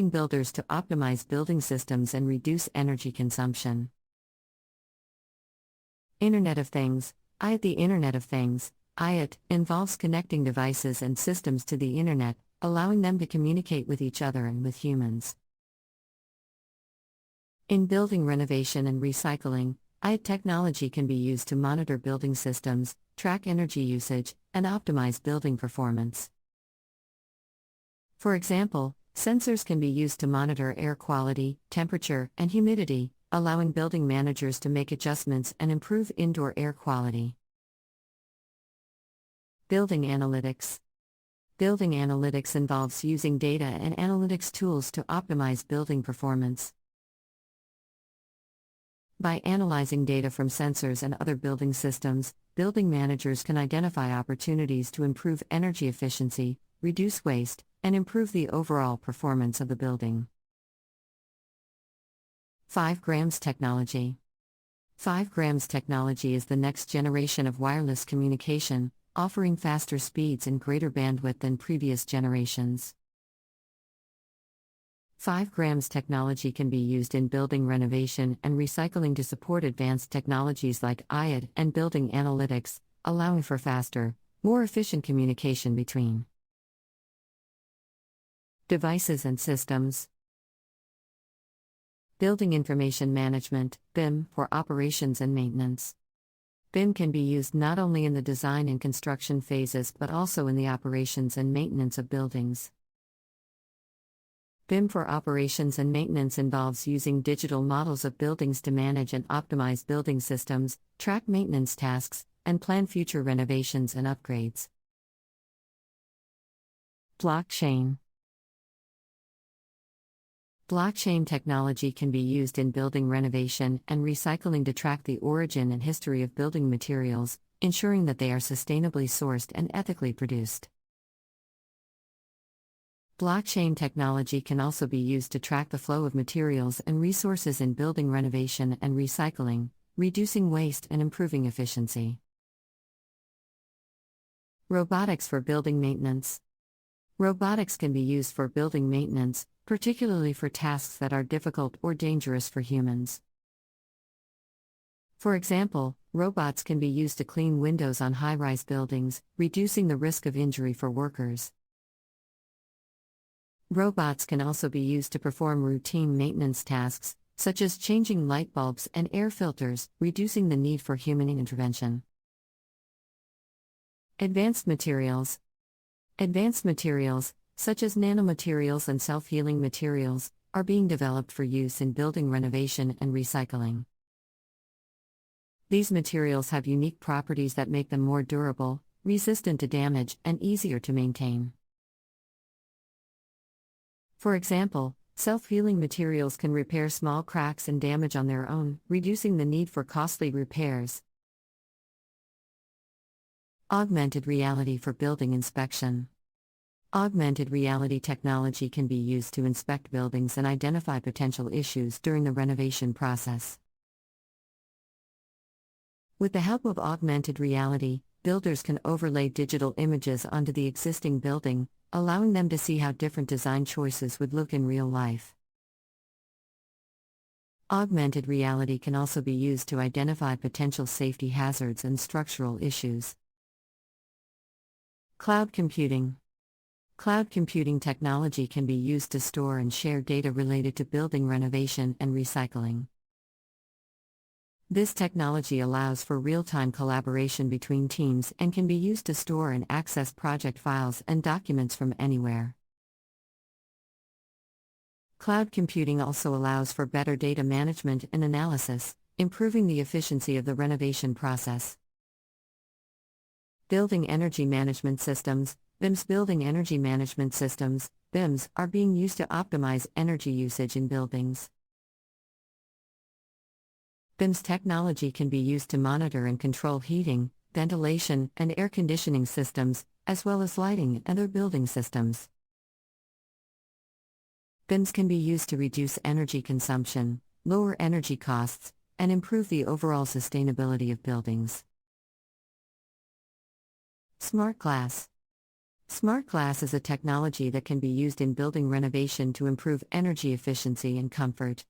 builders to optimize building systems and reduce energy consumption. Internet of Things. IoT. The Internet of Things, IoT, involves connecting devices and systems to the Internet, allowing them to communicate with each other and with humans. In building renovation and recycling, IoT technology can be used to monitor building systems, track energy usage, and optimize building performance. For example, sensors can be used to monitor air quality, temperature, and humidity, allowing building managers to make adjustments and improve indoor air quality. Building analytics. Building analytics involves using data and analytics tools to optimize building performance. By analyzing data from sensors and other building systems, building managers can identify opportunities to improve energy efficiency, reduce waste, and improve the overall performance of the building. 5G technology. 5G technology is the next generation of wireless communication, offering faster speeds and greater bandwidth than previous generations. 5G technology can be used in building renovation and recycling to support advanced technologies like IoT and building analytics, allowing for faster, more efficient communication between devices and systems. Building Information Management, BIM, for operations and maintenance. BIM can be used not only in the design and construction phases but also in the operations and maintenance of buildings. BIM for operations and maintenance involves using digital models of buildings to manage and optimize building systems, track maintenance tasks, and plan future renovations and upgrades. Blockchain. Blockchain technology can be used in building renovation and recycling to track the origin and history of building materials, ensuring that they are sustainably sourced and ethically produced. Blockchain technology can also be used to track the flow of materials and resources in building renovation and recycling, reducing waste and improving efficiency. Robotics for building maintenance. Robotics can be used for building maintenance, particularly for tasks that are difficult or dangerous for humans. For example, robots can be used to clean windows on high-rise buildings, reducing the risk of injury for workers. Robots can also be used to perform routine maintenance tasks, such as changing light bulbs and air filters, reducing the need for human intervention. Advanced materials. Advanced materials, such as nanomaterials and self-healing materials, are being developed for use in building renovation and recycling. These materials have unique properties that make them more durable, resistant to damage, and easier to maintain. For example, self-healing materials can repair small cracks and damage on their own, reducing the need for costly repairs. Augmented reality for building inspection. Augmented reality technology can be used to inspect buildings and identify potential issues during the renovation process. With the help of augmented reality, builders can overlay digital images onto the existing building, allowing them to see how different design choices would look in real life. Augmented reality can also be used to identify potential safety hazards and structural issues. Cloud computing. Cloud computing technology can be used to store and share data related to building renovation and recycling. This technology allows for real-time collaboration between teams and can be used to store and access project files and documents from anywhere. Cloud computing also allows for better data management and analysis, improving the efficiency of the renovation process. Building energy management systems. BIMs. Building energy management systems, BIMs, are being used to optimize energy usage in buildings. BIMs technology can be used to monitor and control heating, ventilation, and air conditioning systems, as well as lighting and other building systems. BIMs can be used to reduce energy consumption, lower energy costs, and improve the overall sustainability of buildings. Smart glass. Smart glass is a technology that can be used in building renovation to improve energy efficiency and comfort.